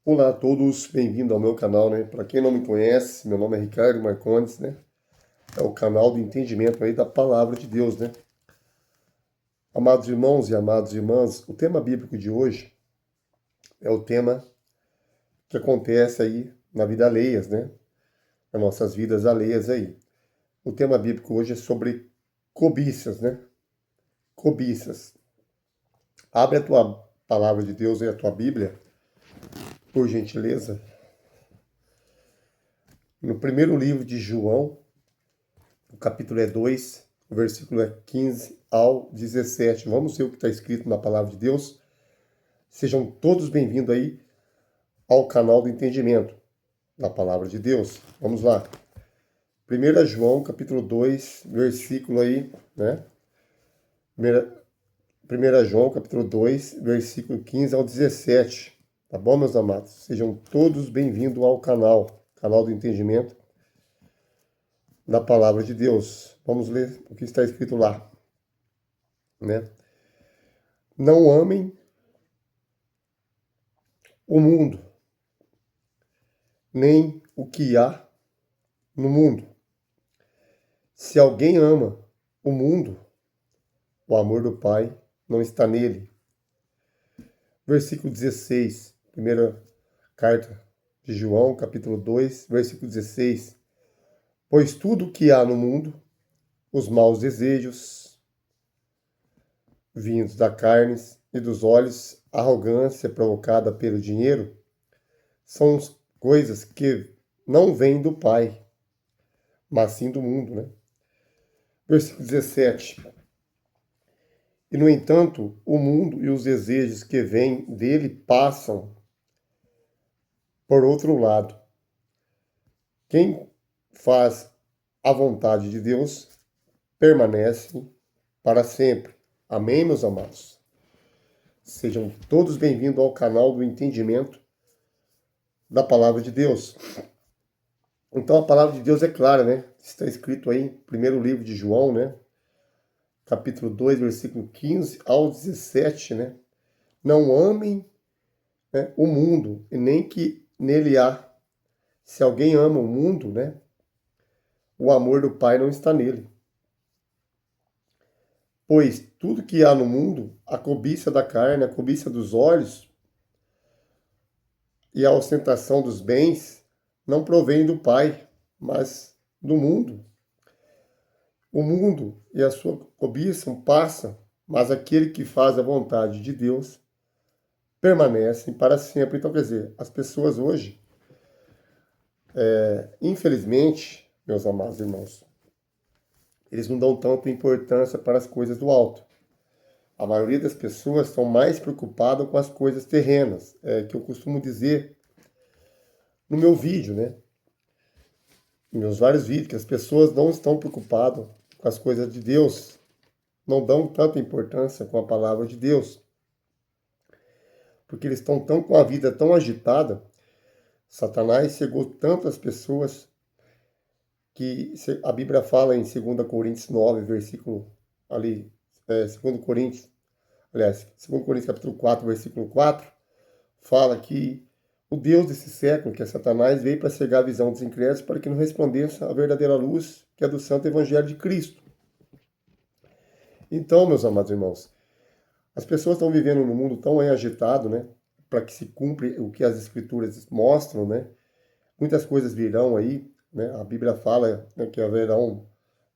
Olá a todos, bem-vindo ao meu canal, né? Para quem não me conhece, meu nome é Ricardo Marcondes, né? É o canal do entendimento aí da palavra de Deus, né? Amados irmãos e amadas irmãs, o tema bíblico de hoje é o tema que acontece aí na vida alheias, né? Nas nossas vidas alheias aí. O tema bíblico hoje é sobre cobiças, né? Cobiças. Abre a tua palavra de Deus aí, a tua Bíblia, por gentileza. No primeiro livro de João, o capítulo é 2, o versículo é 15 ao 17. Vamos ver o que está escrito na palavra de Deus. Sejam todos bem-vindos aí ao canal do entendimento da palavra de Deus. Vamos lá. 1 João, capítulo 2, versículo aí, né? 1 João, capítulo 2, versículo 15 ao 17. Tá bom, meus amados? Sejam todos bem-vindos ao canal do entendimento da palavra de Deus. Vamos ler o que está escrito lá, né? Não amem o mundo, nem o que há no mundo. Se alguém ama o mundo, o amor do Pai não está nele. Versículo 16, primeira carta de João, capítulo 2, versículo 16. Pois tudo o que há no mundo, os maus desejos, vindos da carne e dos olhos, a arrogância provocada pelo dinheiro, são coisas que não vêm do Pai, mas sim do mundo, né? Versículo 17. E, no entanto, o mundo e os desejos que vêm dele passam. Por outro lado, quem faz a vontade de Deus permanece para sempre. Amém, meus amados? Sejam todos bem-vindos ao canal do entendimento da palavra de Deus. Então, a palavra de Deus é clara, né? Está escrito aí, primeiro livro de João, né? Capítulo 2, versículo 15 ao 17, né? Não amem, né, o mundo, e nem que nele há. Se alguém ama o mundo, né, o amor do Pai não está nele. Pois tudo que há no mundo, a cobiça da carne, a cobiça dos olhos e a ostentação dos bens, não provém do Pai, mas do mundo. O mundo e a sua cobiça passam, mas aquele que faz a vontade de Deus permanecem para sempre. Então, quer dizer, as pessoas hoje, infelizmente, meus amados irmãos, eles não dão tanta importância para as coisas do alto. A maioria das pessoas estão mais preocupadas com as coisas terrenas, que eu costumo dizer no meu vídeo, né? Nos meus vários vídeos, que as pessoas não estão preocupadas com as coisas de Deus, não dão tanta importância com a palavra de Deus, porque eles estão tão com a vida tão agitada. Satanás cegou tantas pessoas que a Bíblia fala em 2 Coríntios 9, versículo ali, 2 Coríntios, aliás, 2 Coríntios capítulo 4, versículo 4, fala que o Deus desse século, que é Satanás, veio para cegar a visão dos incrédulos para que não resplandece a verdadeira luz, que é do santo evangelho de Cristo. Então, meus amados irmãos, as pessoas estão vivendo num mundo tão agitado, né, para que se cumpra o que as escrituras mostram, né? Muitas coisas virão aí, né? A Bíblia fala, né, que haverão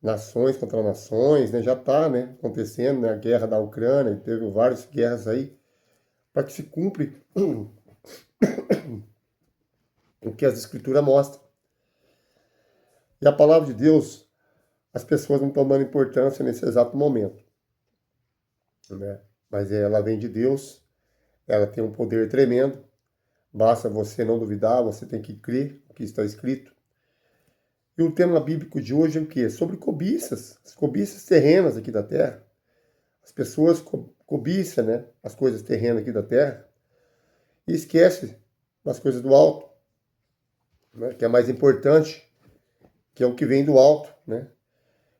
nações contra nações, né? Já está, né, acontecendo, né, a guerra da Ucrânia, teve várias guerras aí, para que se cumpra o que as escrituras mostram. E a palavra de Deus, as pessoas não estão dando importância nesse exato momento, né? Mas ela vem de Deus, ela tem um poder tremendo, basta você não duvidar, você tem que crer o que está escrito. E o tema bíblico de hoje é o quê? Sobre cobiças, as cobiças terrenas aqui da terra. As pessoas cobiçam, né, as coisas terrenas aqui da terra e esquecem das coisas do alto, né, que é mais importante, que é o que vem do alto, né?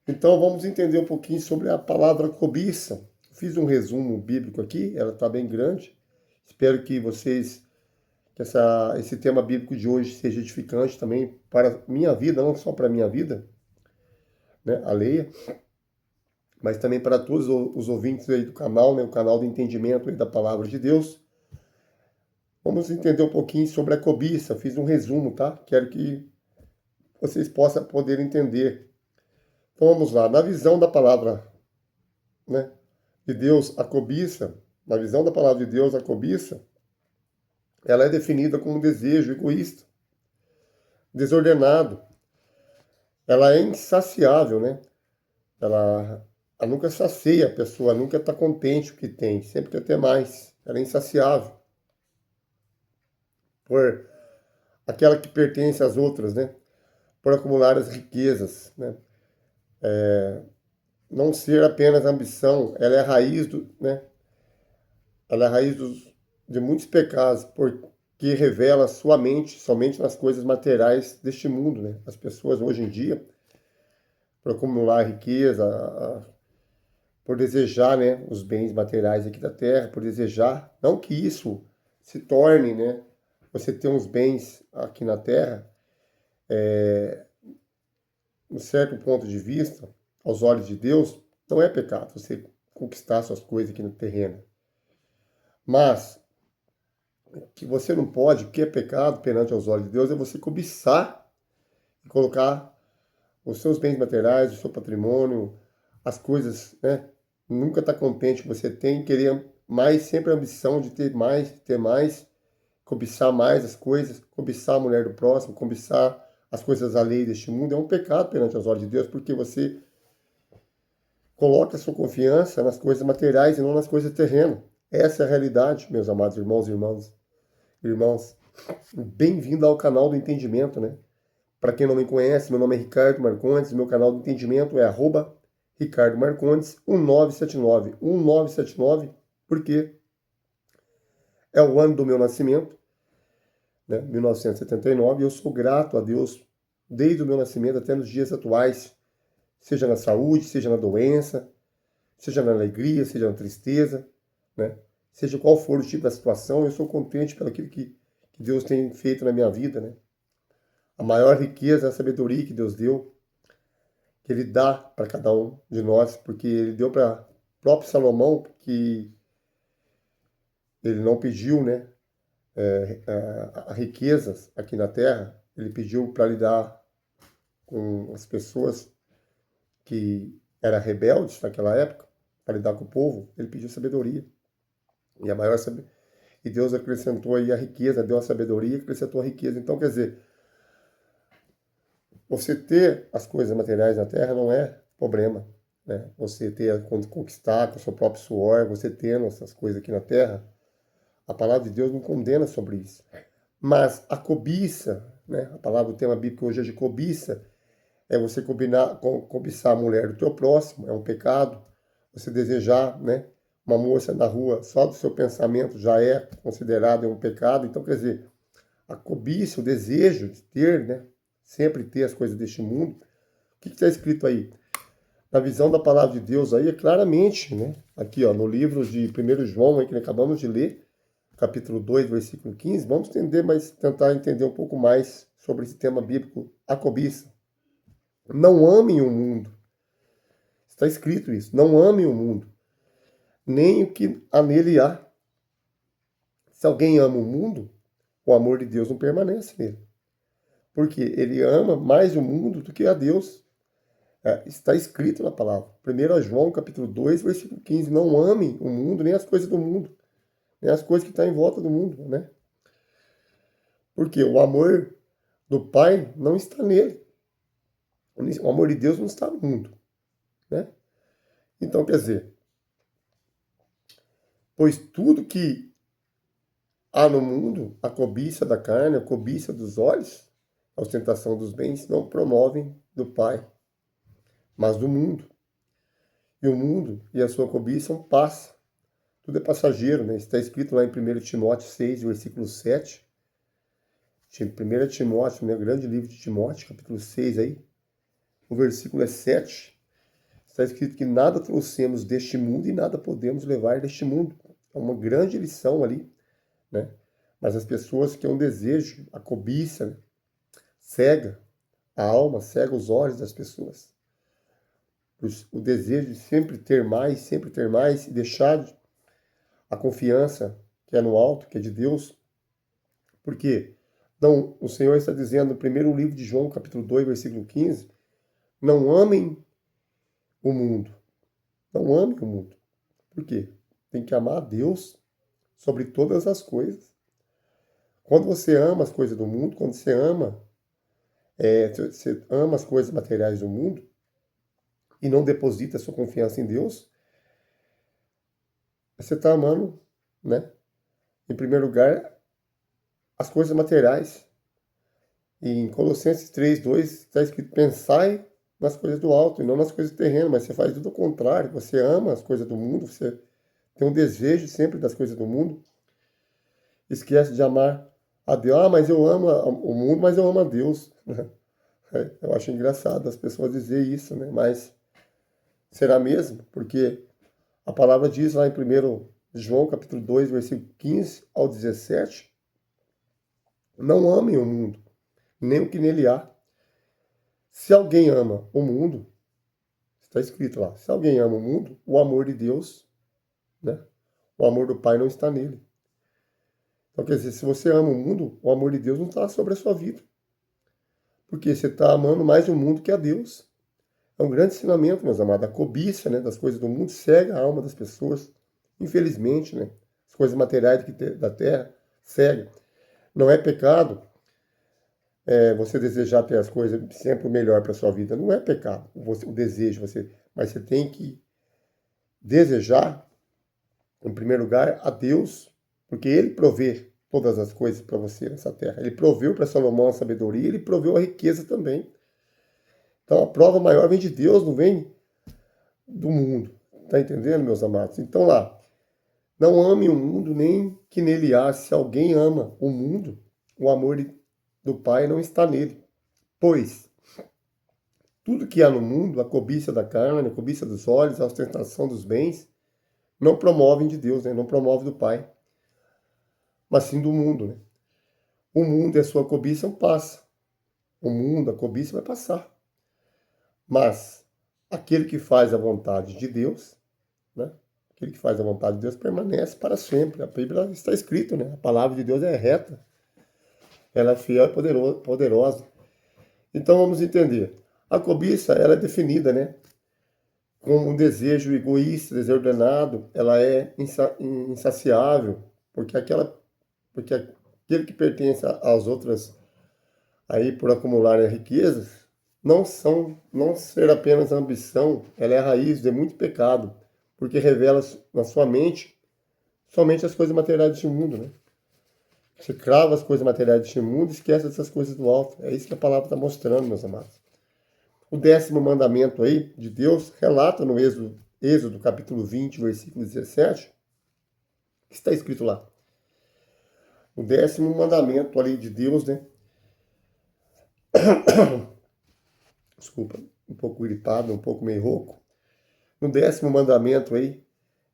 Então vamos entender um pouquinho sobre a palavra cobiça. Fiz um resumo bíblico aqui, ela está bem grande. Espero que vocês que esse tema bíblico de hoje seja edificante também para a minha vida, não só para a minha vida, né, alheia, mas também para todos os ouvintes aí do canal, né, o canal do entendimento aí da palavra de Deus. Vamos entender um pouquinho sobre a cobiça. Fiz um resumo, tá? Quero que vocês possam poder entender. Então vamos lá. Na visão da palavra, né, de Deus, a cobiça, na visão da palavra de Deus, a cobiça, ela é definida como um desejo egoísta, desordenado. Ela é insaciável, né? Ela nunca sacia a pessoa, nunca está contente com o que tem, sempre quer ter mais. Ela é insaciável. Por aquela que pertence às outras, né? Por acumular as riquezas, né? Não ser apenas ambição, ela é a raiz né? Ela é a raiz de muitos pecados, porque revela sua mente somente nas coisas materiais deste mundo, né? As pessoas hoje em dia, por acumular riqueza, por desejar, né, os bens materiais aqui da terra, por desejar, não que isso se torne, né, você ter uns bens aqui na terra, um certo ponto de vista, aos olhos de Deus, não é pecado você conquistar suas coisas aqui no terreno. Mas o que você não pode, o que é pecado perante aos olhos de Deus, é você cobiçar e colocar os seus bens materiais, o seu patrimônio, as coisas, né? Nunca estar contente que você tem, querer mais, sempre a ambição de ter mais, cobiçar mais as coisas, cobiçar a mulher do próximo, cobiçar as coisas alheias deste mundo, é um pecado perante os olhos de Deus, porque você coloca a sua confiança nas coisas materiais e não nas coisas terrenas. Essa é a realidade, meus amados irmãos e irmãos. Bem-vindo ao canal do entendimento, né? Para quem não me conhece, meu nome é Ricardo Marcondes, meu canal do entendimento é @Ricardo Marcondes 1979. 1979, porque é o ano do meu nascimento, né? 1979, e eu sou grato a Deus desde o meu nascimento até nos dias atuais, seja na saúde, seja na doença, seja na alegria, seja na tristeza, né? Seja qual for o tipo da situação, eu sou contente pelo aquilo que Deus tem feito na minha vida, né? A maior riqueza é a sabedoria que Deus deu, que Ele dá para cada um de nós, porque Ele deu para o próprio Salomão, que ele não pediu, né, a riquezas aqui na terra, ele pediu para lidar com as pessoas que eram rebeldes naquela época, para lidar com o povo, ele pediu sabedoria. E a maior e Deus acrescentou aí a riqueza, deu a sabedoria, acrescentou a riqueza. Então, quer dizer, você ter as coisas materiais na terra não é problema, né? Você ter, conquistar com o seu próprio suor, você tendo essas coisas aqui na terra, a palavra de Deus não condena sobre isso. Mas a cobiça, né? A palavra, o tema bíblico hoje é de cobiça, é você cobiçar a mulher do teu próximo, é um pecado. Você desejar, né, uma moça na rua, só do seu pensamento já é considerado um pecado. Então, quer dizer, a cobiça, o desejo de ter, né, sempre ter as coisas deste mundo. O que está escrito aí? Na visão da palavra de Deus aí, é claramente, né, aqui ó, no livro de 1 João, aí, que acabamos de ler, capítulo 2, versículo 15, vamos tentar entender um pouco mais sobre esse tema bíblico, a cobiça. Não amem o mundo. Está escrito isso. Não amem o mundo, nem o que nele há. Se alguém ama o mundo, o amor de Deus não permanece nele. Porque ele ama mais o mundo do que a Deus. Está escrito na palavra. 1 João, capítulo 2, versículo 15. Não amem o mundo, nem as coisas do mundo. Nem as coisas que estão em volta do mundo, né? Porque o amor do Pai não está nele. O amor de Deus não está no mundo, né? Então, quer dizer, pois tudo que há no mundo, a cobiça da carne, a cobiça dos olhos, a ostentação dos bens, não promovem do Pai, mas do mundo. E o mundo e a sua cobiça passa. Tudo é passageiro, né? Está escrito lá em 1 Timóteo 6, versículo 7. 1 Timóteo, né? O grande livro de Timóteo, capítulo 6 aí. O versículo é 7. Está escrito que nada trouxemos deste mundo e nada podemos levar deste mundo. É uma grande lição ali, né? Mas as pessoas que têm um desejo, a cobiça, né, cega a alma, cega os olhos das pessoas. O desejo de sempre ter mais, e deixar a confiança que é no alto, que é de Deus. Porque não, o Senhor está dizendo no primeiro livro de João, capítulo 2, versículo 15, não amem o mundo. Não amem o mundo. Por quê? Tem que amar a Deus sobre todas as coisas. Quando você ama as coisas do mundo, quando você ama as coisas materiais do mundo e não deposita a sua confiança em Deus, você está amando, né? Em primeiro lugar, as coisas materiais. E em Colossenses 3:2 está escrito: pensai nas coisas do alto e não nas coisas terrenas, mas você faz tudo ao contrário. Você ama as coisas do mundo, você tem um desejo sempre das coisas do mundo, esquece de amar a Deus. Ah, mas eu amo o mundo, mas eu amo a Deus. Eu acho engraçado as pessoas dizer isso, né? Mas será mesmo? Porque a palavra diz lá em 1 João, capítulo 2, versículo 15 ao 17, não amem o mundo, nem o que nele há. Se alguém ama o mundo, está escrito lá, se alguém ama o mundo, o amor de Deus, né? O amor do Pai não está nele. Então, quer dizer, se você ama o mundo, o amor de Deus não está sobre a sua vida. Porque você está amando mais o mundo que a Deus. É um grande ensinamento, meus amados. A cobiça, né, das coisas do mundo cega a alma das pessoas. Infelizmente, né? As coisas materiais da terra cegam. Não é pecado você desejar ter as coisas sempre o melhor para a sua vida. Não é pecado o desejo. Mas você tem que desejar, em primeiro lugar, a Deus, porque Ele provê todas as coisas para você nessa terra. Ele proveu para Salomão a sabedoria, ele proveu a riqueza também. Então a prova maior vem de Deus, não vem do mundo. Tá entendendo, meus amados? Então lá, não ame o mundo nem que nele há. Se alguém ama o mundo, o amor do Pai não está nele. Pois tudo que há no mundo, a cobiça da carne, a cobiça dos olhos, a ostentação dos bens, não promovem de Deus, né? Não promove do Pai, mas sim do mundo, né? O mundo e a sua cobiça passa. O mundo, a cobiça vai passar. Mas aquele que faz a vontade de Deus, né? Aquele que faz a vontade de Deus permanece para sempre. A Bíblia está escrito, né? A palavra de Deus é reta. Ela é fiel e poderosa. Então vamos entender. A cobiça, ela é definida, né? Como um desejo egoísta, desordenado. Ela é insaciável, porque aquele que pertence às outras aí por acumularem riquezas, não ser apenas ambição, ela é a raiz de muito pecado, porque revela na sua mente somente as coisas materiais deste mundo, né? Você crava as coisas materiais deste mundo e esquece dessas coisas do alto. É isso que a palavra está mostrando, meus amados. O 10º mandamento aí de Deus relata no Êxodo capítulo 20, versículo 17, que está escrito lá. O 10º mandamento ali de Deus, né? Desculpa, um pouco gripado, um pouco meio rouco. No 10º mandamento aí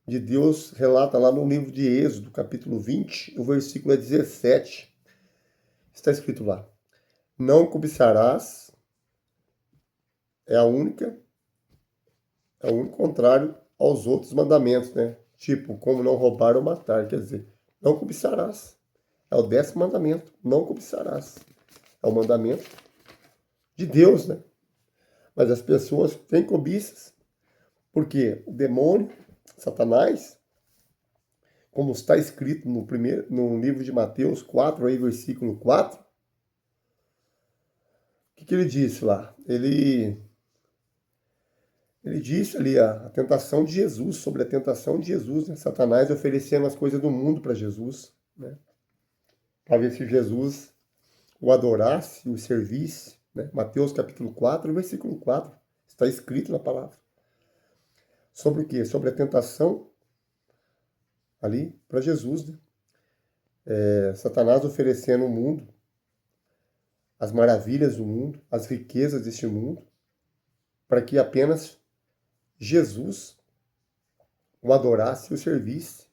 de Deus, relata lá no livro de Êxodo, capítulo 20, o versículo é 17. Está escrito lá: não cobiçarás, é o único contrário aos outros mandamentos, né? Tipo, como não roubar ou matar, quer dizer, não cobiçarás. É o 10º mandamento, não cobiçarás. É o mandamento de Deus, né? Mas as pessoas têm cobiças, porque o demônio, Satanás, como está escrito no livro de Mateus 4, aí, versículo 4, o que ele disse lá? Ele disse ali a tentação de Jesus, sobre a tentação de Jesus, né? Satanás oferecendo as coisas do mundo para Jesus, né? Para ver se Jesus o adorasse, o servisse, né? Mateus capítulo 4, versículo 4, está escrito na palavra. Sobre o quê? Sobre a tentação ali para Jesus, né? Satanás oferecendo o mundo, as maravilhas do mundo, as riquezas deste mundo, para que apenas Jesus o adorasse e o servisse.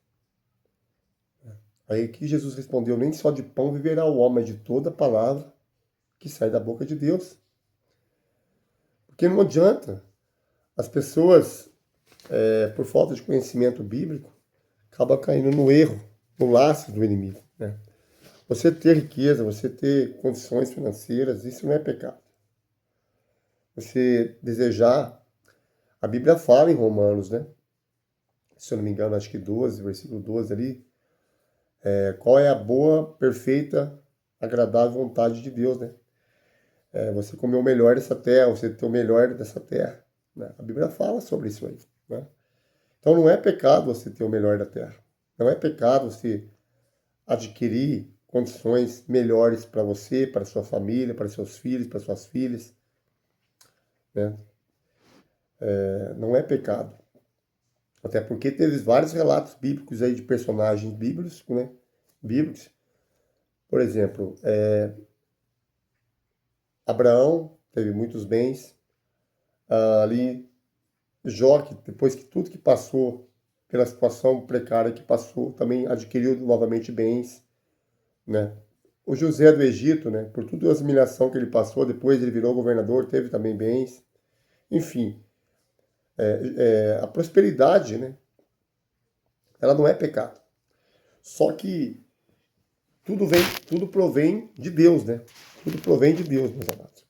Aí que Jesus respondeu, nem só de pão viverá o homem, mas de toda palavra que sai da boca de Deus. Porque não adianta. As pessoas, por falta de conhecimento bíblico, acabam caindo no erro, no laço do inimigo, né? Você ter riqueza, você ter condições financeiras, isso não é pecado. Você desejar, a Bíblia fala em Romanos, né? Se eu não me engano, acho que 12, versículo 12 ali, qual é a boa, perfeita, agradável vontade de Deus, né? Você comer o melhor dessa terra, você ter o melhor dessa terra, né? A Bíblia fala sobre isso aí, né? Então não é pecado você ter o melhor da terra. Não é pecado você adquirir condições melhores para você, para sua família, para seus filhos, para suas filhas, né? Não é pecado. Até porque teve vários relatos bíblicos aí de personagens bíblicos, né? Bíblicos. Por exemplo, Abraão teve muitos bens. Ali, Jó, que depois que tudo que passou, pela situação precária que passou, também adquiriu novamente bens, né? O José do Egito, né? Por toda a humilhação que ele passou, depois ele virou governador, teve também bens. Enfim, a prosperidade, né? Ela não é pecado. Só que tudo provém de Deus, né? Tudo provém de Deus, meus amados.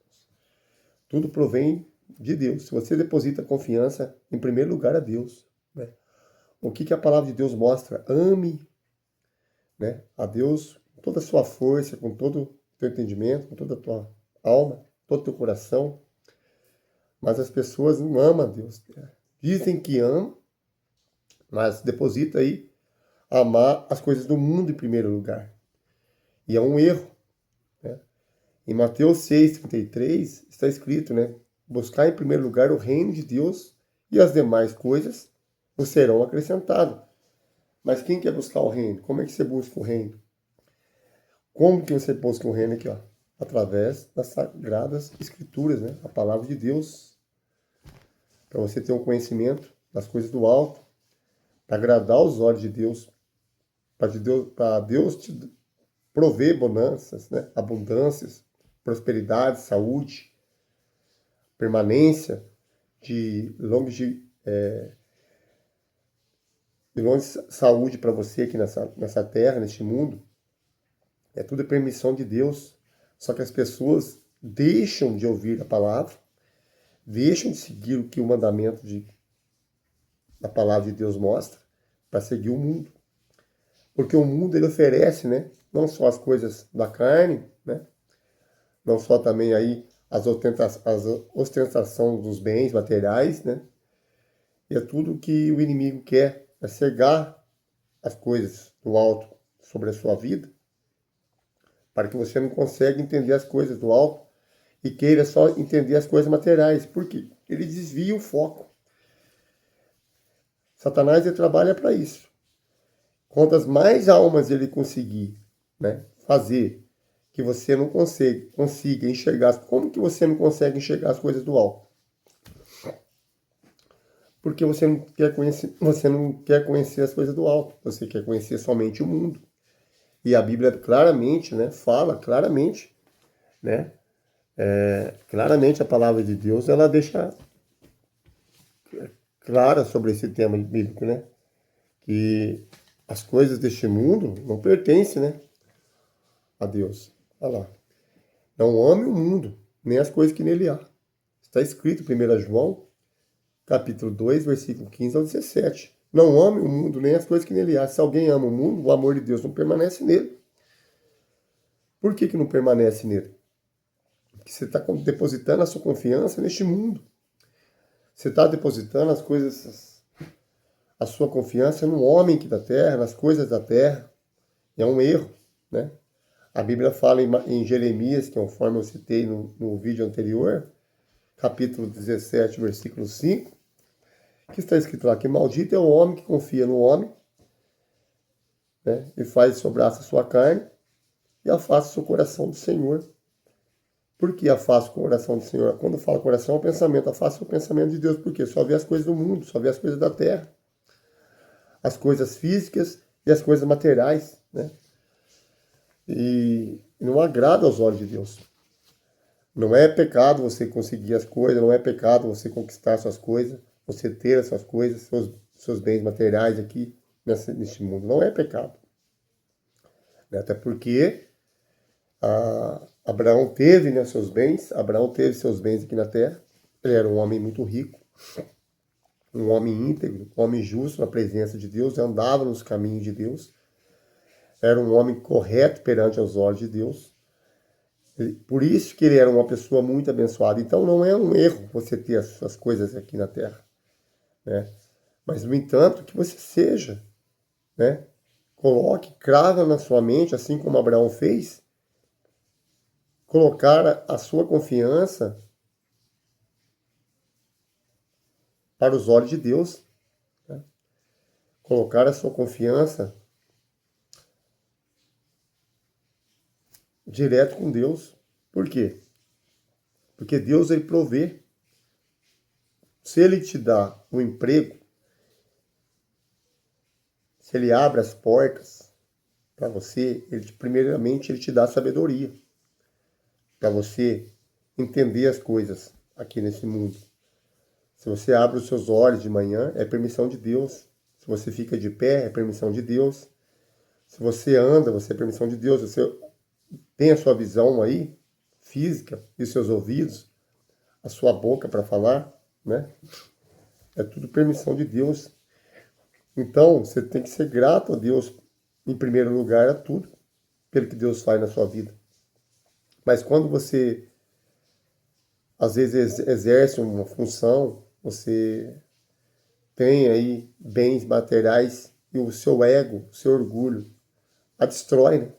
Tudo provém de Deus. Se você deposita confiança, em primeiro lugar, a Deus, né? O que a palavra de Deus mostra? Ame, né, a Deus com toda a sua força, com todo o teu entendimento, com toda a tua alma, todo o teu coração. Mas as pessoas não amam a Deus. Dizem que amam, mas deposita aí amar as coisas do mundo em primeiro lugar. E é um erro, né? Em Mateus 6,33 está escrito, né? Buscar em primeiro lugar o reino de Deus e as demais coisas vos serão acrescentadas. Mas quem quer buscar o reino? Como é que você busca o reino? Como que você busca o reino aqui, ó? Através das sagradas escrituras, né? A palavra de Deus. Para você ter um conhecimento das coisas do alto, para agradar os olhos de Deus, para Deus te prover bonanças, né? Abundâncias, prosperidade, saúde, permanência, de longa saúde para você aqui nessa terra, neste mundo. É tudo permissão de Deus. Só que as pessoas deixam de ouvir a palavra, deixam de seguir o que o mandamento da palavra de Deus mostra, para seguir o mundo. Porque o mundo ele oferece, né? Não só as coisas da carne, né? Não só também aí as ostentação dos bens materiais, né? E é tudo que o inimigo quer, é cegar as coisas do alto sobre a sua vida, para que você não consiga entender as coisas do alto e queira só entender as coisas materiais. Por quê? Ele desvia o foco. Satanás ele trabalha para isso. Quantas mais almas ele conseguir, né, fazer que você não consiga enxergar. Como que você não consegue enxergar as coisas do alto? Porque você não quer conhecer as coisas do alto. Você quer conhecer somente o mundo. E a Bíblia claramente, né, fala claramente, né, claramente a palavra de Deus, ela deixa clara sobre esse tema bíblico, né, que as coisas deste mundo não pertencem, né, a Deus. Olha lá. Não ame o mundo, nem as coisas que nele há. Está escrito em 1 João, capítulo 2, versículo 15 ao 17. Não ame o mundo, nem as coisas que nele há. Se alguém ama o mundo, o amor de Deus não permanece nele. Por que não permanece nele? Porque você está depositando a sua confiança neste mundo. Você está depositando as coisas, a sua confiança no homem que da terra, nas coisas da terra. É um erro, né? A Bíblia fala em Jeremias, que conforme eu citei no vídeo anterior, capítulo 17, versículo 5, que está escrito lá que maldito é o homem que confia no homem, né, e faz sobrar a sua carne e afasta o seu coração do Senhor. Por que afasta o coração do Senhor? Quando fala coração, é o pensamento. Afasta o pensamento de Deus, porque só vê as coisas do mundo, só vê as coisas da terra. As coisas físicas e as coisas materiais, né? E não agrada aos olhos de Deus. Não é pecado você conseguir as coisas, não é pecado você conquistar suas coisas, você ter as suas coisas, seus bens materiais aqui neste mundo. Não é pecado. Né? Até porque Abraão teve, né, seus bens, Abraão teve seus bens aqui na terra. Ele era um homem muito rico, um homem íntegro, um homem justo na presença de Deus, andava nos caminhos de Deus, era um homem correto perante os olhos de Deus. Por isso que ele era uma pessoa muito abençoada. Então não é um erro você ter as suas coisas aqui na terra, né? Mas, no entanto, que você seja, né? Coloque, crava na sua mente, assim como Abraão fez, colocar a sua confiança para os olhos de Deus, né? Colocar a sua confiança direto com Deus. Por quê? Porque Deus, ele provê. Se ele te dá um emprego, se ele abre as portas para você, primeiramente ele te dá sabedoria para você entender as coisas aqui nesse mundo. Se você abre os seus olhos de manhã, é permissão de Deus. Se você fica de pé, é permissão de Deus. Se você anda, você é permissão de Deus. Você tem a sua visão aí, física, e os seus ouvidos, a sua boca para falar, né? É tudo permissão de Deus. Então, você tem que ser grato a Deus, em primeiro lugar, a tudo, pelo que Deus faz na sua vida. Mas quando você, às vezes, exerce uma função, você tem aí bens materiais e o seu ego, o seu orgulho, a destrói, né?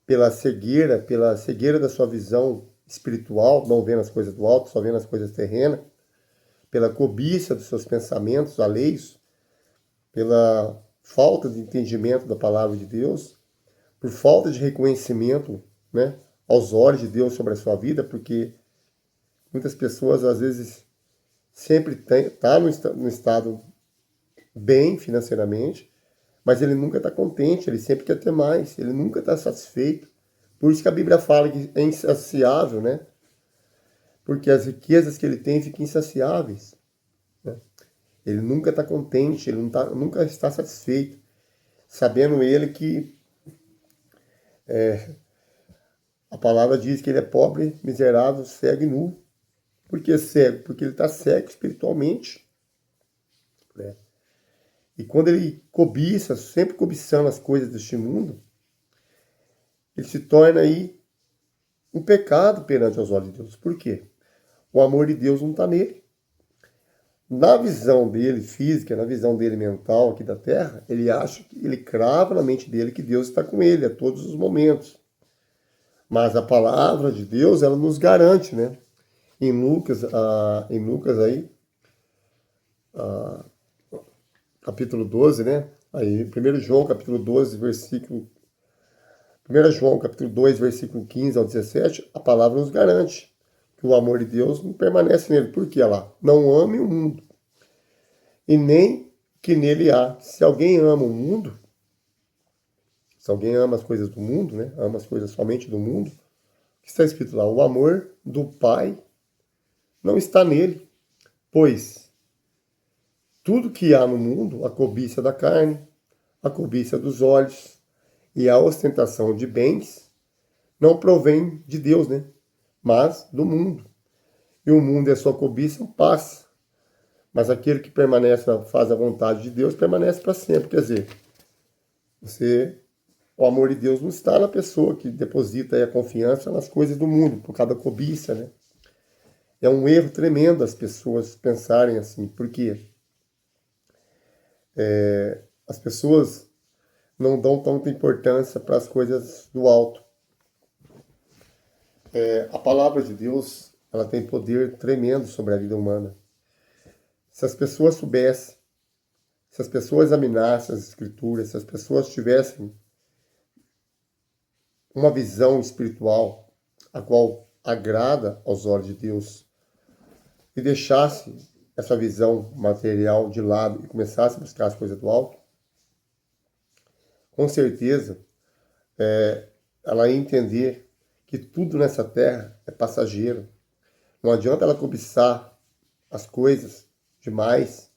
Pela cegueira da sua visão espiritual, não vendo as coisas do alto, só vendo as coisas terrenas, pela cobiça dos seus pensamentos alheios, pela falta de entendimento da palavra de Deus, por falta de reconhecimento, né, aos olhos de Deus sobre a sua vida, porque muitas pessoas, às vezes, sempre tá no estado bem financeiramente, mas ele nunca está contente, ele sempre quer ter mais, ele nunca está satisfeito. Por isso que a Bíblia fala que é insaciável, né? Porque as riquezas que ele tem ficam insaciáveis, né? Ele nunca está contente, ele nunca está satisfeito, sabendo ele que a palavra diz que ele é pobre, miserável, cego e nu. Por que cego? Porque ele está cego espiritualmente, né? E quando ele cobiça, sempre cobiçando as coisas deste mundo, ele se torna aí um pecado perante os olhos de Deus. Por quê? O amor de Deus não está nele. Na visão dele física, na visão dele mental aqui da terra, ele acha que ele crava na mente dele que Deus está com ele a todos os momentos. Mas a palavra de Deus, ela nos garante, né? Em Lucas aí, capítulo 12, né? Aí, 1 João, capítulo 12, versículo 1 João, capítulo 2, versículo 15 ao 17, a palavra nos garante que o amor de Deus não permanece nele. Por quê? Lá, não ame o mundo, e nem que nele há. Se alguém ama o mundo, se alguém ama as coisas do mundo, né? Ama as coisas somente do mundo, o que está escrito lá? O amor do Pai não está nele, pois tudo que há no mundo, a cobiça da carne, a cobiça dos olhos e a ostentação de bens, não provém de Deus, né? Mas do mundo. E o mundo e a sua cobiça passa. Mas aquele que permanece, faz a vontade de Deus, permanece para sempre. Quer dizer, o amor de Deus não está na pessoa que deposita aí a confiança nas coisas do mundo, por causa da cobiça, né? É um erro tremendo as pessoas pensarem assim, porque as pessoas não dão tanta importância para as coisas do alto. A palavra de Deus, ela tem poder tremendo sobre a vida humana. Se as pessoas soubessem, se as pessoas examinassem as escrituras, se as pessoas tivessem uma visão espiritual a qual agrada aos olhos de Deus e deixasse essa visão material de lado e começasse a buscar as coisas do alto, com certeza, ela ia entender que tudo nessa terra é passageiro. Não adianta ela cobiçar as coisas demais,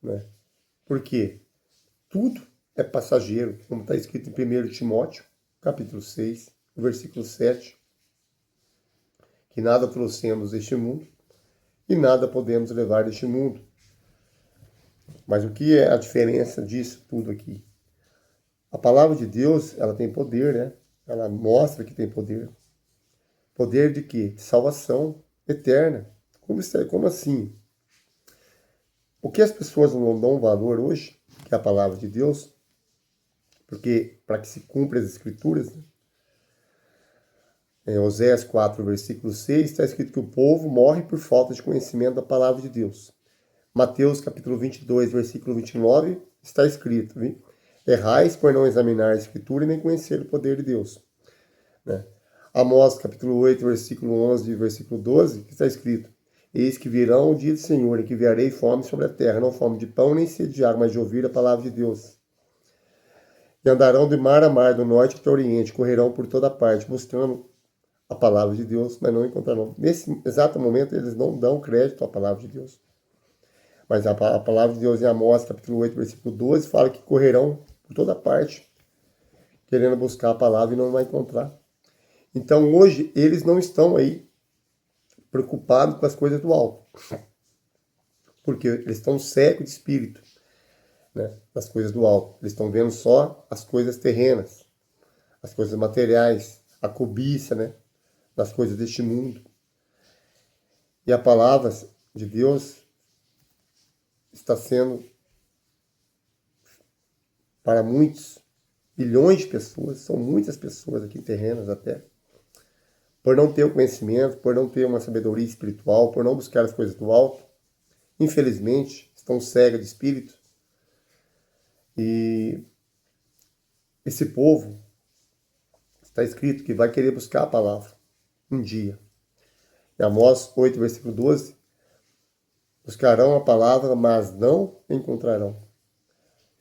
né? Por quê? Tudo é passageiro, como está escrito em 1 Timóteo, capítulo 6, versículo 7, que nada trouxemos deste mundo e nada podemos levar deste mundo. Mas o que é a diferença disso tudo aqui? A palavra de Deus, ela tem poder, né? Ela mostra que tem poder. Poder de quê? De salvação eterna. Como assim? O que as pessoas não dão valor hoje, que é a palavra de Deus, porque para que se cumpra as escrituras, né? Em Oséias 4, versículo 6, está escrito que o povo morre por falta de conhecimento da palavra de Deus. Mateus capítulo 22, versículo 29, está escrito, viu? Errais por não examinar a escritura e nem conhecer o poder de Deus. Né? Amós capítulo 8, versículo 11 e versículo 12, que está escrito: Eis que virão o dia do Senhor, em que enviarei fome sobre a terra, não fome de pão nem sede de água, mas de ouvir a palavra de Deus. E andarão de mar a mar, do norte até o oriente, correrão por toda parte, buscando a palavra de Deus, mas não encontrarão. Nesse exato momento, eles não dão crédito à palavra de Deus. Mas a palavra de Deus em Amós, capítulo 8, versículo 12, fala que correrão por toda parte, querendo buscar a palavra e não vai encontrar. Então, hoje, eles não estão aí preocupados com as coisas do alto, porque eles estão cegos de espírito, né, das coisas do alto. Eles estão vendo só as coisas terrenas, as coisas materiais, a cobiça, né, das coisas deste mundo. E a palavra de Deus está sendo, para muitos, bilhões de pessoas, são muitas pessoas aqui terrenas até, por não ter o conhecimento, por não ter uma sabedoria espiritual, por não buscar as coisas do alto, infelizmente, estão cegas de espírito. E esse povo, está escrito que vai querer buscar a palavra um dia. Em Amós 8, versículo 12, buscarão a palavra, mas não encontrarão.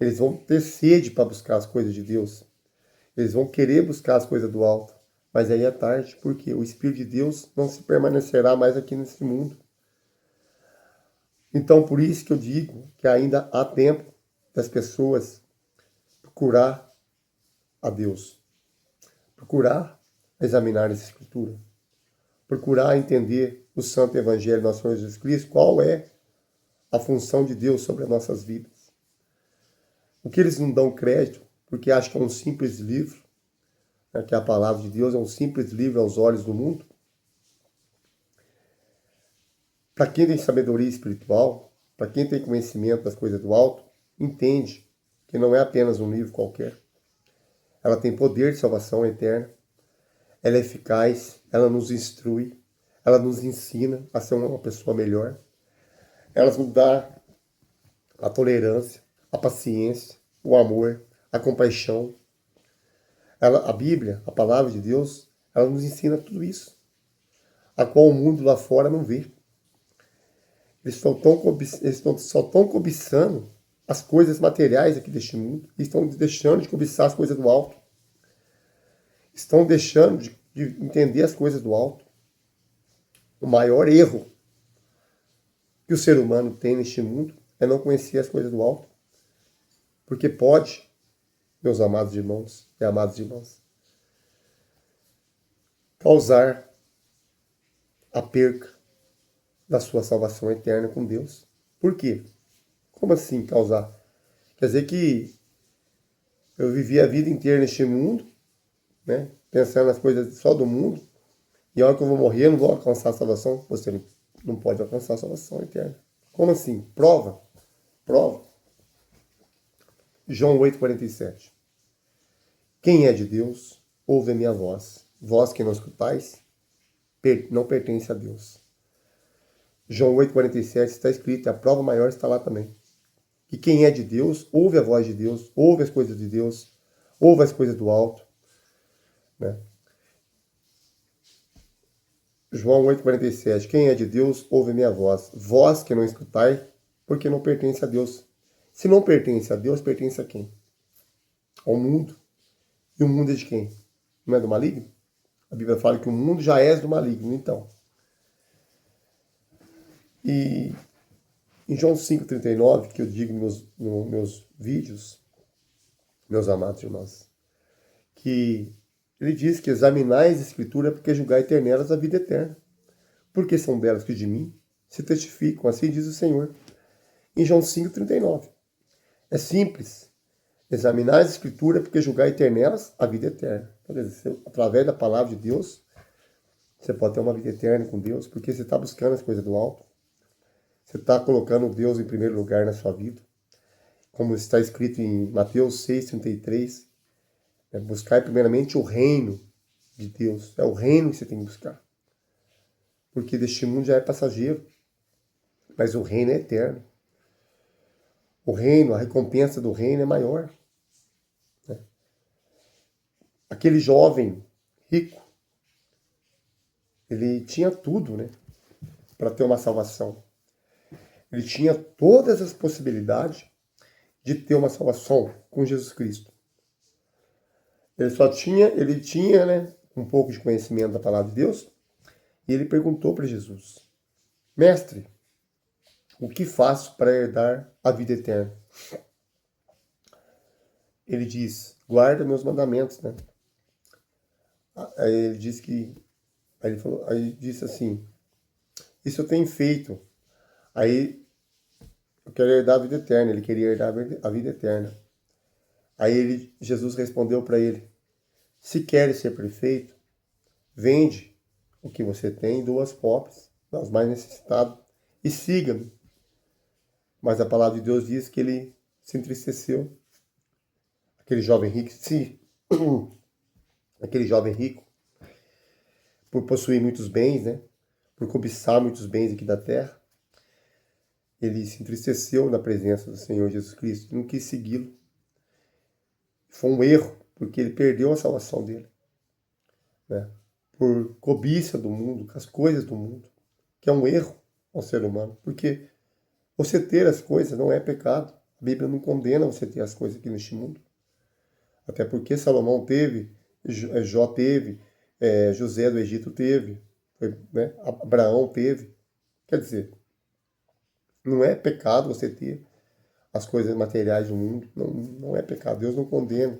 Eles vão ter sede para buscar as coisas de Deus. Eles vão querer buscar as coisas do alto. Mas aí é tarde, porque o Espírito de Deus não se permanecerá mais aqui nesse mundo. Então, por isso que eu digo que ainda há tempo das pessoas procurar a Deus. Procurar examinar essa Escritura. Procurar entender o Santo Evangelho do nosso Senhor Jesus Cristo, qual é a função de Deus sobre as nossas vidas. O que eles não dão crédito, porque acham que é um simples livro, né, que a palavra de Deus é um simples livro aos olhos do mundo. Para quem tem sabedoria espiritual, para quem tem conhecimento das coisas do alto, entende que não é apenas um livro qualquer. Ela tem poder de salvação eterna, ela é eficaz, ela nos instrui, ela nos ensina a ser uma pessoa melhor. Ela nos dá a tolerância, a paciência, o amor, a compaixão. A Bíblia, a palavra de Deus, ela nos ensina tudo isso, a qual o mundo lá fora não vê. Eles estão só tão cobiçando as coisas materiais aqui deste mundo, e estão deixando de cobiçar as coisas do alto. Estão deixando de entender as coisas do alto. O maior erro que o ser humano tem neste mundo é não conhecer as coisas do alto. Porque pode, meus amados irmãos e amadas irmãs, causar a perca da sua salvação eterna com Deus. Por quê? Como assim causar? Quer dizer que eu vivi a vida inteira neste mundo, né, pensando nas coisas só do mundo, e a hora que eu vou morrer eu não vou alcançar a salvação? Você não pode alcançar a salvação eterna. Como assim? Prova. Prova. João 8,47. Quem é de Deus, ouve a minha voz. Vós que não escutais, não pertence a Deus. João 8,47 está escrito, e a prova maior está lá também. Que quem é de Deus, ouve a voz de Deus, ouve as coisas de Deus, ouve as coisas do alto. Né? João 8,47. Quem é de Deus, ouve a minha voz. Vós que não escutai, porque não pertence a Deus. Se não pertence a Deus, pertence a quem? ao mundo. E o mundo é de quem? Não é do maligno? A Bíblia fala que o mundo já é do maligno, então. E em João 5,39, que eu digo nos meus vídeos, meus amados irmãos, que ele diz que examinais a Escritura porque julgai ter nelas a vida eterna. Porque são delas que de mim se testificam, assim diz o Senhor. Em João 5,39. É simples. Examinar a Escritura porque julgai ter nelas a vida eterna. Então, quer dizer, através da palavra de Deus, você pode ter uma vida eterna com Deus, porque você está buscando as coisas do alto. Você está colocando Deus em primeiro lugar na sua vida. Como está escrito em Mateus 6,33. Buscar primeiramente o reino de Deus. É o reino que você tem que buscar. Porque deste mundo já é passageiro. Mas o reino é eterno. O reino, a recompensa do reino é maior. Aquele jovem rico, ele tinha tudo, né, para ter uma salvação. Ele tinha todas as possibilidades de ter uma salvação com Jesus Cristo. Ele tinha, né, um pouco de conhecimento da palavra de Deus, e ele perguntou para Jesus: Mestre, o que faço para herdar a vida eterna? Ele diz: guarda meus mandamentos, né? Aí ele disse que, aí disse assim: isso eu tenho feito. Aí eu quero herdar a vida eterna. Ele queria herdar a vida eterna. Aí Jesus respondeu para ele: se queres ser perfeito, vende o que você tem e doa aos pobres, aos mais necessitados, e siga-me. Mas a palavra de Deus diz que ele se entristeceu. Aquele jovem rico, aquele jovem rico, por possuir muitos bens, né? Por cobiçar muitos bens aqui da terra, ele se entristeceu na presença do Senhor Jesus Cristo, não quis segui-lo. Foi um erro, porque ele perdeu a salvação dele, né? Por cobiça do mundo, com as coisas do mundo, que é um erro ao ser humano, porque você ter as coisas não é pecado. A Bíblia não condena você ter as coisas aqui neste mundo. Até porque Salomão teve, Jó teve, José do Egito teve, né? Abraão teve. Quer dizer, não é pecado você ter as coisas materiais do mundo. Não é pecado. Deus não condena.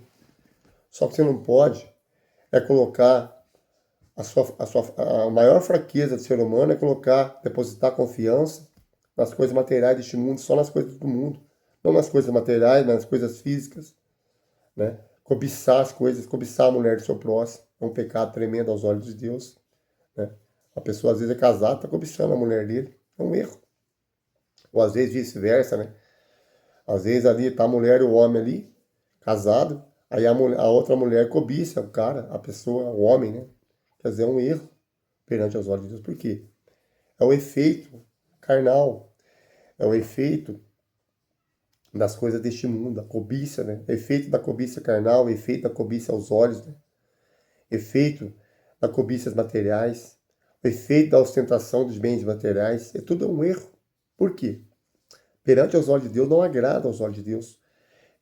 Só que você não pode colocar a maior fraqueza do ser humano é depositar confiança nas coisas materiais deste mundo, só nas coisas do mundo. Não nas coisas materiais, mas nas coisas físicas, né? Cobiçar as coisas, cobiçar a mulher do seu próximo, é um pecado tremendo aos olhos de Deus, né? A pessoa às vezes é casada, está cobiçando a mulher dele, é um erro. Ou às vezes vice-versa, né? Às vezes ali está a mulher e o homem ali, casado, aí a outra mulher cobiça o cara, a pessoa, o homem, né? Quer dizer, é um erro perante os olhos de Deus. Por quê? É o efeito carnal, é o efeito das coisas deste mundo, a cobiça, né? Efeito da cobiça carnal, efeito da cobiça aos olhos, né? Efeito da cobiça materiais, efeito da ostentação dos bens materiais, é tudo um erro. Por quê? Perante aos olhos de Deus, não agrada aos olhos de Deus.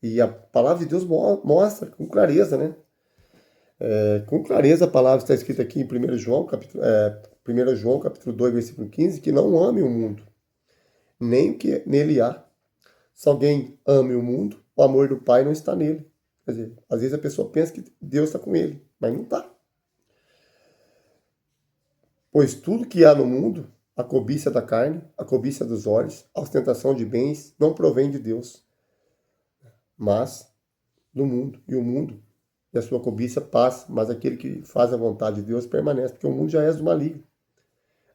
E a palavra de Deus mostra com clareza, né? Com clareza a palavra está escrita aqui em 1 João, capítulo 2, versículo 15, que não ame o mundo, nem o que nele há. Se alguém ame o mundo, o amor do Pai não está nele. Quer dizer, às vezes a pessoa pensa que Deus está com ele, mas não está. Pois tudo que há no mundo, a cobiça da carne, a cobiça dos olhos, a ostentação de bens, não provém de Deus, mas do mundo. E o mundo e a sua cobiça passa, mas aquele que faz a vontade de Deus permanece, porque o mundo já é do maligno,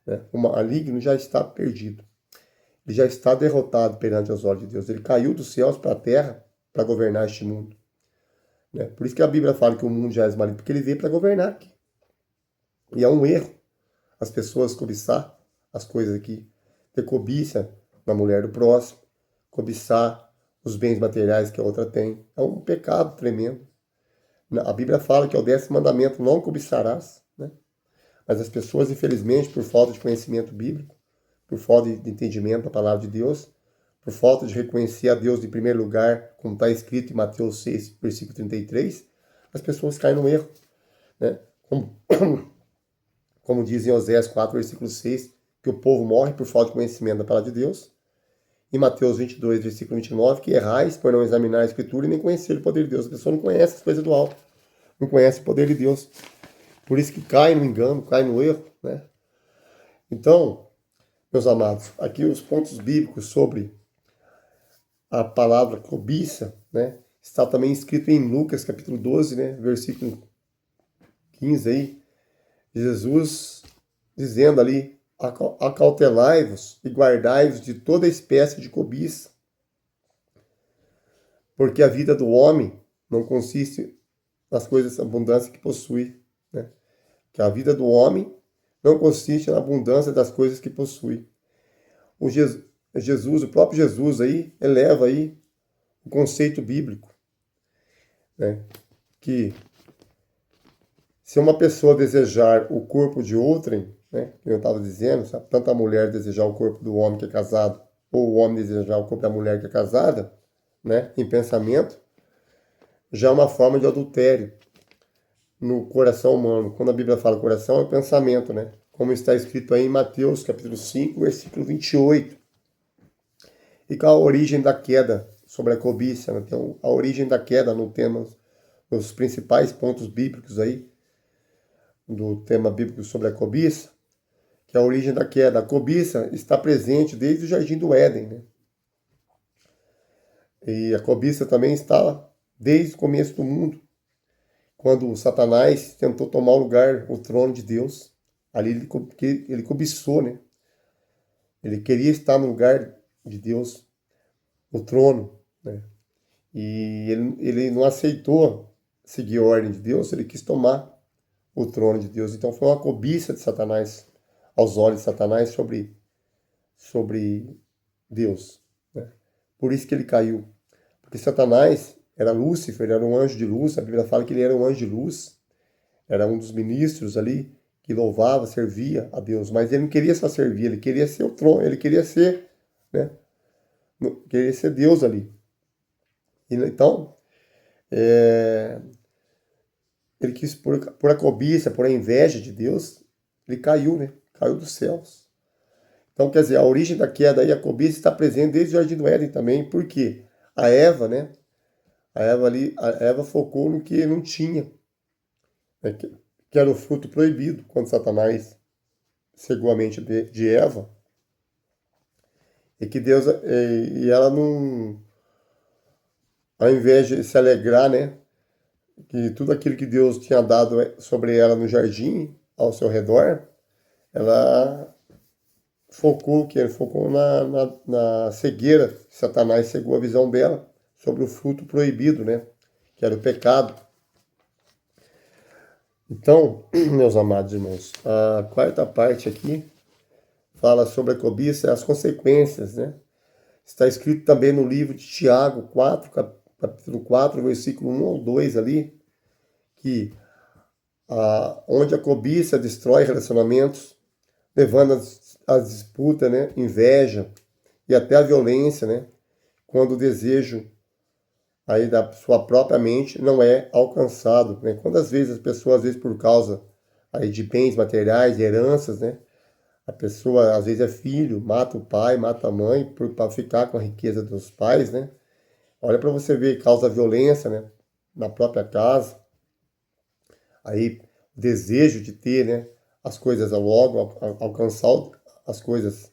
né? O maligno já está perdido. Ele já está derrotado perante os olhos de Deus. Ele caiu dos céus para a terra para governar este mundo, né? Por isso que a Bíblia fala que o mundo já é maligno, porque ele veio para governar aqui. E é um erro as pessoas cobiçar as coisas aqui. Ter cobiça na mulher do próximo, cobiçar os bens materiais que a outra tem. É um pecado tremendo. A Bíblia fala que é o 10º mandamento, não cobiçarás, né? Mas as pessoas, infelizmente, por falta de conhecimento bíblico, por falta de entendimento da palavra de Deus, por falta de reconhecer a Deus em primeiro lugar, como está escrito em Mateus 6, versículo 33, as pessoas caem no erro, né? Como diz em Oséias 4, versículo 6, que o povo morre por falta de conhecimento da palavra de Deus. Em Mateus 22, versículo 29, que errais por não examinar a Escritura e nem conhecer o poder de Deus. A pessoa não conhece as coisas do alto, não conhece o poder de Deus. Por isso que cai no engano, cai no erro, né? Então, meus amados, aqui os pontos bíblicos sobre a palavra cobiça, né? Está também escrito em Lucas, capítulo 12, né? Versículo 15 aí. Jesus dizendo ali: acautelai-vos e guardai-vos de toda espécie de cobiça, porque a vida do homem não consiste nas coisas abundância que possui, né? Que a vida do homem não consiste na abundância das coisas que possui. O próprio Jesus aí eleva aí o conceito bíblico, né? Que se uma pessoa desejar o corpo de outrem, né, que eu estava dizendo, tanto a mulher desejar o corpo do homem que é casado, ou o homem desejar o corpo da mulher que é casada, né, em pensamento, já é uma forma de adultério no coração humano. Quando a Bíblia fala coração, é o pensamento, né? Como está escrito aí em Mateus, capítulo 5, versículo 28. E qual a origem da queda sobre a cobiça? Né? Então, a origem da queda no tema, nos principais pontos bíblicos aí, do tema bíblico sobre a cobiça, que é a origem da queda. A cobiça está presente desde o Jardim do Éden, né? E a cobiça também está desde o começo do mundo, quando Satanás tentou tomar o lugar, o trono de Deus. Ali ele cobiçou, né? Ele queria estar no lugar de Deus, no trono, né? E ele não aceitou seguir a ordem de Deus, ele quis tomar o trono de Deus. Então foi uma cobiça de Satanás, aos olhos de Satanás, sobre Deus, né? Por isso que ele caiu. Porque Satanás era Lúcifer, era um anjo de luz. A Bíblia fala que ele era um anjo de luz, era um dos ministros ali que louvava, servia a Deus. Mas ele não queria só servir, ele queria ser o trono, ele queria ser, né? Queria ser Deus ali. Então, ele quis, por a cobiça, por a inveja de Deus, ele caiu, né? Caiu dos céus. Então, quer dizer, a origem da queda e a cobiça está presente desde o Jardim do Éden também, porque a Eva, né? A Eva focou no que não tinha, né? Que era o fruto proibido. Quando Satanás cegou a mente de Eva, e que Deus, e ela não, ao invés de se alegrar, né? Que tudo aquilo que Deus tinha dado sobre ela no jardim, ao seu redor, ela focou na cegueira. Satanás cegou a visão dela sobre o fruto proibido, né? Que era o pecado. Então, meus amados irmãos, a quarta parte aqui fala sobre a cobiça e as consequências, né? Está escrito também no livro de Tiago 4, capítulo 4, versículo 1 ao 2 ali, que onde a cobiça destrói relacionamentos, levando às disputas, né? Inveja e até a violência, né? Quando o desejo aí da sua própria mente não é alcançado, né? Quantas vezes as pessoas, às vezes por causa aí de bens materiais, heranças, né? A pessoa, às vezes é filho, mata o pai, mata a mãe para ficar com a riqueza dos pais, né? Olha para você ver, causa violência, né? Na própria casa. Aí, o desejo de ter, né? As coisas logo, alcançar as coisas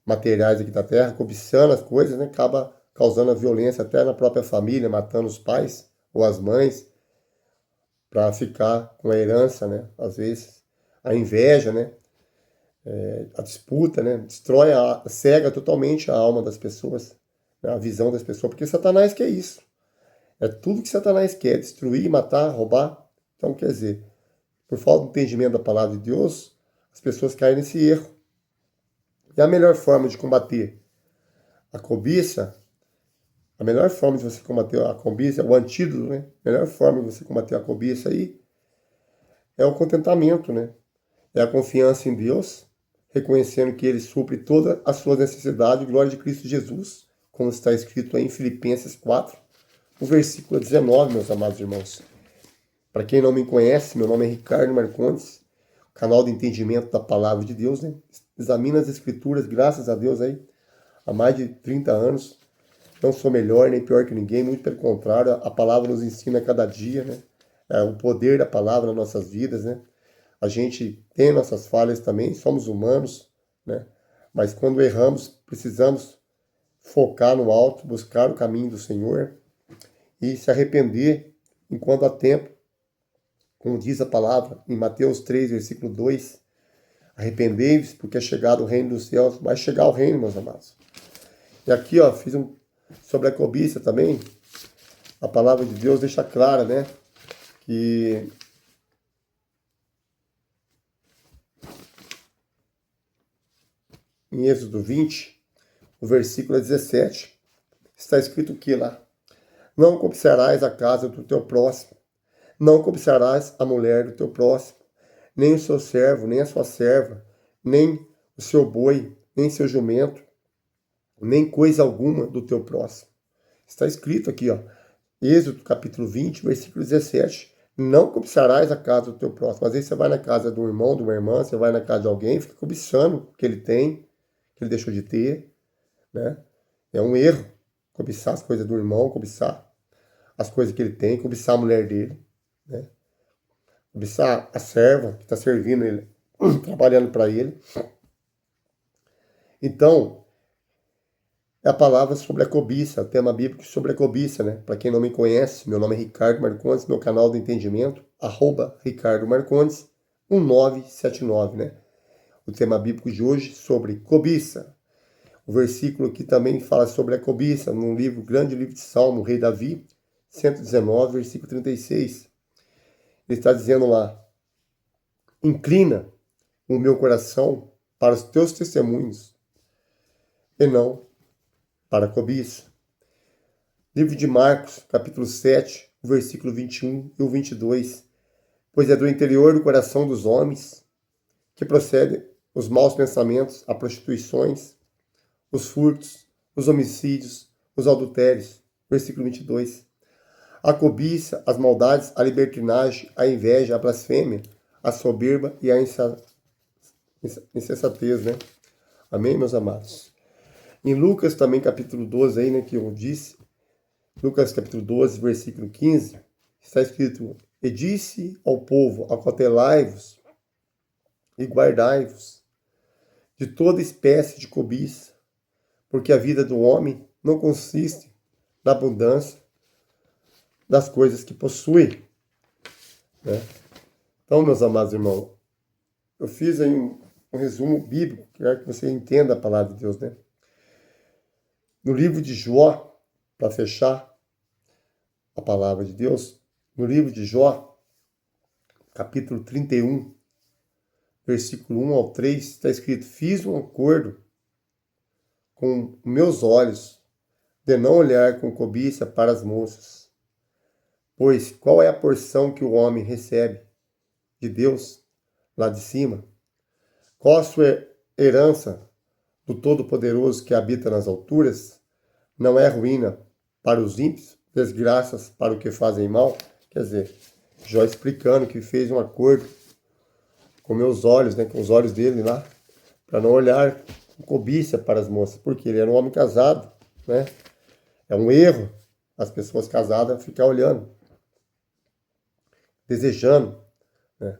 materiais aqui da terra, cobiçando as coisas, né? Acaba causando a violência até na própria família, matando os pais ou as mães para ficar com a herança, né? Às vezes, a inveja, né? A disputa, né? Destrói, cega totalmente a alma das pessoas, né? A visão das pessoas, porque Satanás quer isso. É tudo que Satanás quer, destruir, matar, roubar. Então, quer dizer, por falta de entendimento da palavra de Deus, as pessoas caem nesse erro. E a melhor forma de combater a cobiça, a melhor forma de você combater a cobiça, o antídoto, né? A melhor forma de você combater a cobiça aí é o contentamento, né? É a confiança em Deus, reconhecendo que Ele supre todas as suas necessidades, glória de Cristo Jesus, como está escrito aí em Filipenses 4, o versículo 19, meus amados irmãos. Para quem não me conhece, meu nome é Ricardo Marcondes, canal de entendimento da palavra de Deus, né? Examina as escrituras, graças a Deus aí, há mais de 30 anos. Não sou melhor nem pior que ninguém, muito pelo contrário, a palavra nos ensina a cada dia, né? O poder da palavra nas nossas vidas, né? A gente tem nossas falhas também, somos humanos, né? Mas quando erramos, precisamos focar no alto, buscar o caminho do Senhor e se arrepender enquanto há tempo. Como diz a palavra em Mateus 3, versículo 2, arrependei-vos porque é chegado o reino dos céus. Vai chegar o reino, meus amados. E aqui, ó, fiz sobre a cobiça também. A palavra de Deus deixa clara, né? Que em Êxodo 20, o versículo 17, está escrito o que lá? Não cobiçarás a casa do teu próximo, não cobiçarás a mulher do teu próximo, nem o seu servo, nem a sua serva, nem o seu boi, nem seu jumento, nem coisa alguma do teu próximo. Está escrito aqui, ó, Êxodo capítulo 20, versículo 17. Não cobiçarás a casa do teu próximo. Às vezes você vai na casa do irmão, de uma irmã, você vai na casa de alguém, fica cobiçando o que ele tem, que ele deixou de ter, né? É um erro cobiçar as coisas do irmão, cobiçar as coisas que ele tem, cobiçar a mulher dele, né? Cobiçar a serva que está servindo ele, trabalhando para ele. Então, é a palavra sobre a cobiça, o tema bíblico sobre a cobiça, né? Para quem não me conhece, meu nome é Ricardo Marcondes, meu canal do entendimento, @Ricardo Marcondes 1979, né? O tema bíblico de hoje sobre cobiça. O versículo aqui também fala sobre a cobiça, no livro, grande livro de Salmo, Rei Davi, 119, versículo 36. Ele está dizendo lá: inclina o meu coração para os teus testemunhos e não para a cobiça. Livro de Marcos, capítulo 7, o versículo 21 e o 22. Pois é do interior do coração dos homens que procedem os maus pensamentos, as prostituições, os furtos, os homicídios, os adultérios. Versículo 22. A cobiça, as maldades, a libertinagem, a inveja, a blasfêmia, a soberba e a insensatez, né? Amém, meus amados? Em Lucas também, capítulo 12, aí, né, que eu disse, Lucas capítulo 12, versículo 15, está escrito: e disse ao povo, acautelai-vos e guardai-vos de toda espécie de cobiça, porque a vida do homem não consiste na abundância das coisas que possui, né? Então, meus amados irmãos, eu fiz aí um resumo bíblico, quero que você entenda a palavra de Deus, né? No livro de Jó, para fechar a palavra de Deus, no livro de Jó, capítulo 31, versículo 1 ao 3, está escrito: fiz um acordo com meus olhos de não olhar com cobiça para as moças, pois qual é a porção que o homem recebe de Deus lá de cima? Qual a sua herança do Todo-Poderoso que habita nas alturas? Não é ruína para os ímpios, desgraças para o que fazem mal? Quer dizer, Jó explicando que fez um acordo com meus olhos, né, com os olhos dele lá, para não olhar com cobiça para as moças, porque ele era um homem casado, né? É um erro as pessoas casadas ficar olhando, desejando, né?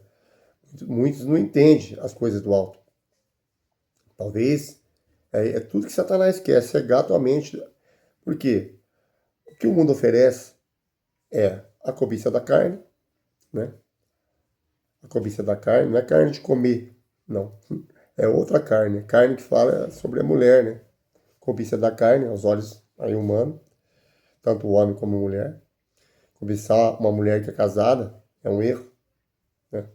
Muitos não entendem as coisas do alto. Talvez é tudo que Satanás quer, cegar a tua mente. Por quê? O que o mundo oferece é a cobiça da carne, né? A cobiça da carne não é carne de comer, não. É outra carne, é carne que fala sobre a mulher, né? Cobiça da carne, aos olhos aí humanos, tanto o homem como a mulher. Cobiçar uma mulher que é casada é um erro, né?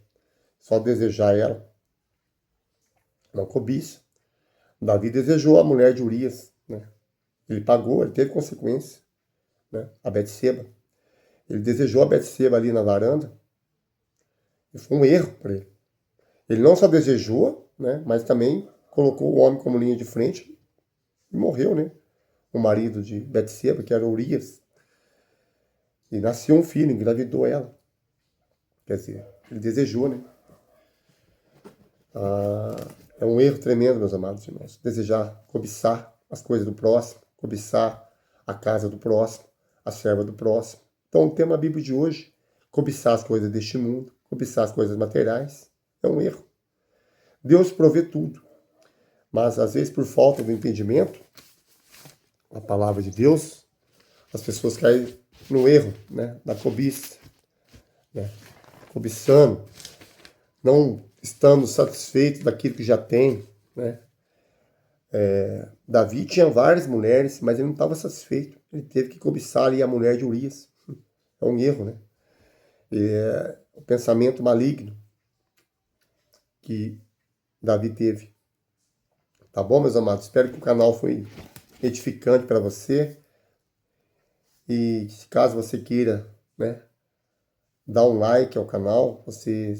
Só desejar ela, não cobiça. Davi desejou a mulher de Urias, né? Ele pagou, ele teve consequência, né? A Betseba. Ele desejou a Betseba ali na varanda, e foi um erro para ele. Ele não só desejou, né? Mas também colocou o homem como linha de frente e morreu, né? o marido de Betseba, que era Urias, e nasceu um filho, engravidou ela. Quer dizer, ele desejou, né? É um erro tremendo, meus amados irmãos. Desejar, cobiçar as coisas do próximo, cobiçar a casa do próximo, a serva do próximo. Então, o tema bíblico de hoje, cobiçar as coisas deste mundo, cobiçar as coisas materiais, é um erro. Deus provê tudo, mas às vezes por falta do entendimento, a palavra de Deus, as pessoas caem no erro, né, da cobiça, né, cobiçando, não estando satisfeitos daquilo que já tem, né. Davi tinha várias mulheres, mas ele não estava satisfeito. Ele teve que cobiçar ali a mulher de Urias. É um erro, né? O pensamento maligno que Davi teve. Tá bom, meus amados? Espero que o canal foi edificante para você. E caso você queira, né, dar um like ao canal, você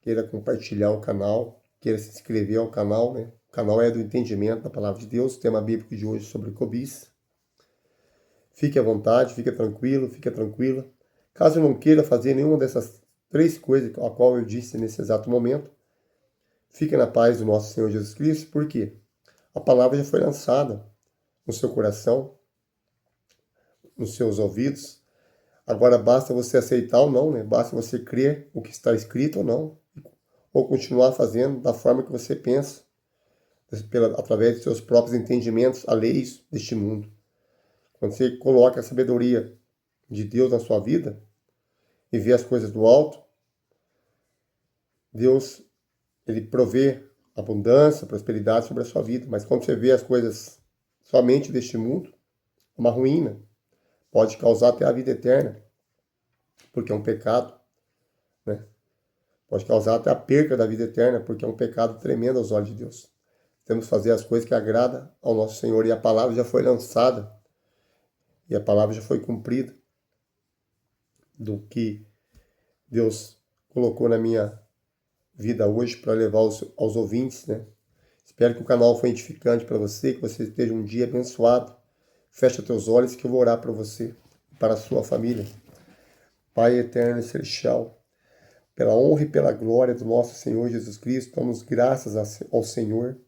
queira compartilhar o canal, queira se inscrever ao canal, né? O canal é do entendimento da palavra de Deus, o tema bíblico de hoje sobre cobiça. Fique à vontade, fique tranquilo, fique tranquila. Caso não queira fazer nenhuma dessas 3 coisas a qual eu disse nesse exato momento, fique na paz do nosso Senhor Jesus Cristo, porque a palavra já foi lançada no seu coração, nos seus ouvidos. Agora basta você aceitar ou não, né? Basta você crer o que está escrito ou não, ou continuar fazendo da forma que você pensa, através de seus próprios entendimentos, a leis deste mundo. Quando você coloca a sabedoria de Deus na sua vida e vê as coisas do alto, Deus, ele provê abundância, prosperidade sobre a sua vida. Mas quando você vê as coisas somente deste mundo, uma ruína, pode causar até a vida eterna, porque é um pecado, né? Pode causar até a perca da vida eterna, porque é um pecado tremendo aos olhos de Deus. Temos que fazer as coisas que agradam ao nosso Senhor, e a palavra já foi lançada, e a palavra já foi cumprida do que Deus colocou na minha vida hoje para levar aos ouvintes, né? Espero que o canal foi edificante para você, que você esteja um dia abençoado. Fecha teus olhos que eu vou orar para você, para a sua família. Pai eterno e celestial, pela honra e pela glória do nosso Senhor Jesus Cristo, damos graças ao Senhor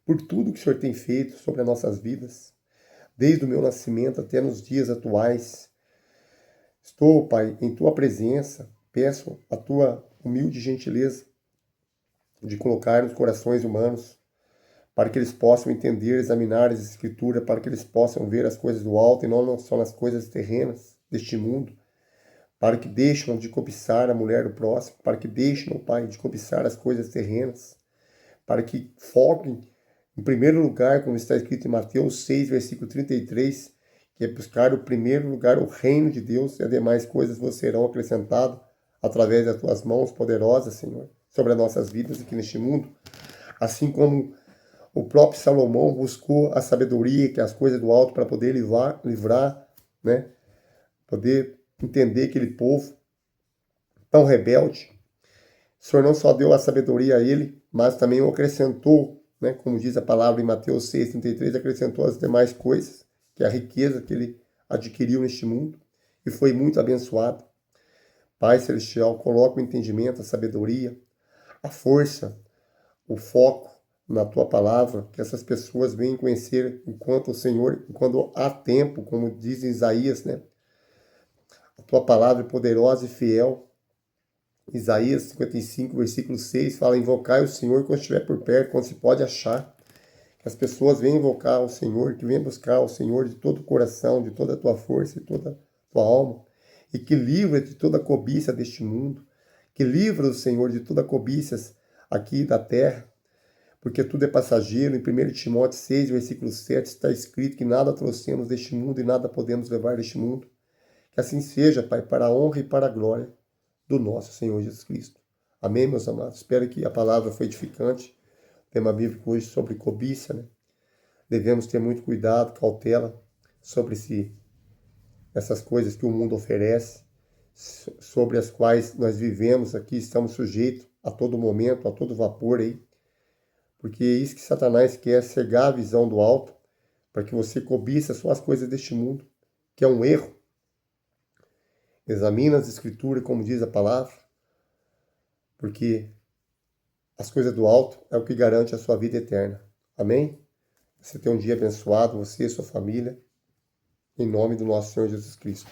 por tudo que o Senhor tem feito sobre as nossas vidas, desde o meu nascimento até nos dias atuais. Estou, Pai, em Tua presença, peço a Tua humilde gentileza de colocar nos corações humanos, para que eles possam entender, examinar as Escrituras, para que eles possam ver as coisas do alto e não só as coisas terrenas deste mundo, para que deixem de cobiçar a mulher do próximo, para que deixem, Pai, de cobiçar as coisas terrenas, para que foquem, em primeiro lugar, como está escrito em Mateus 6, versículo 33, que é buscar o primeiro lugar, o reino de Deus, e as demais coisas vos serão acrescentadas através das tuas mãos poderosas, Senhor, sobre as nossas vidas aqui neste mundo. Assim como o próprio Salomão buscou a sabedoria, que é as coisas do alto, para poder livrar, né? Poder entender aquele povo tão rebelde. O Senhor não só deu a sabedoria a ele, mas também o acrescentou, né? Como diz a palavra em Mateus 6,33, acrescentou as demais coisas, que é a riqueza que ele adquiriu neste mundo, e foi muito abençoado. Pai Celestial, coloca o entendimento, a sabedoria, a força, o foco na Tua palavra, que essas pessoas venham conhecer enquanto o Senhor, enquanto há tempo, como diz em Isaías, né? A Tua palavra é poderosa e fiel. Isaías 55, versículo 6, fala: invocai o Senhor quando estiver por perto, quando se pode achar. Que as pessoas venham invocar o Senhor, que venham buscar o Senhor de todo o coração, de toda a tua força e toda a tua alma, e que livre de toda a cobiça deste mundo, que livre o Senhor de toda a cobiça aqui da terra, porque tudo é passageiro. Em 1 Timóteo 6, versículo 7, está escrito que nada trouxemos deste mundo e nada podemos levar deste mundo. Que assim seja, Pai, para a honra e para a glória do nosso Senhor Jesus Cristo. Amém, meus amados? Espero que a palavra foi edificante. O tema bíblico hoje sobre cobiça, né? Devemos ter muito cuidado, cautela sobre essas coisas que o mundo oferece, sobre as quais nós vivemos aqui, estamos sujeitos a todo momento, a todo vapor aí, porque é isso que Satanás quer, cegar a visão do alto, para que você cobiça só as coisas deste mundo, que é um erro. Examina as Escrituras, como diz a palavra, porque as coisas do alto é o que garante a sua vida eterna. Amém? Você tem um dia abençoado, você e sua família, em nome do nosso Senhor Jesus Cristo.